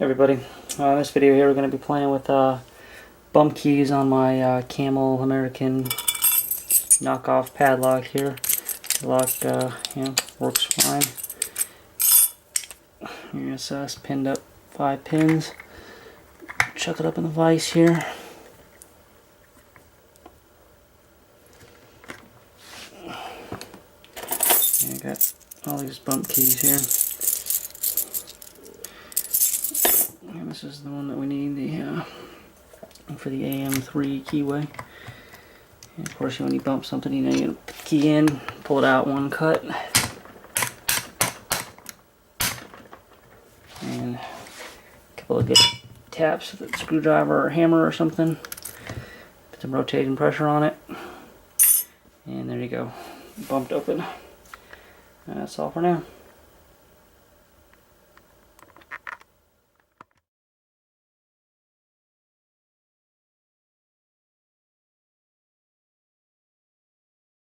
Everybody, in this video here we're going to be playing with bump keys on my Camel American knockoff padlock here. The lock works fine. Here's pinned up 5 pins. Chuck it up in the vise here. I got all these bump keys here. And this is the one that we need for the AM3 keyway. And of course, when you bump something, you put the key in, pull it out one cut, and a couple of good taps with a screwdriver or hammer or something. Put some rotating pressure on it, and there you go, bumped open. That's all for now.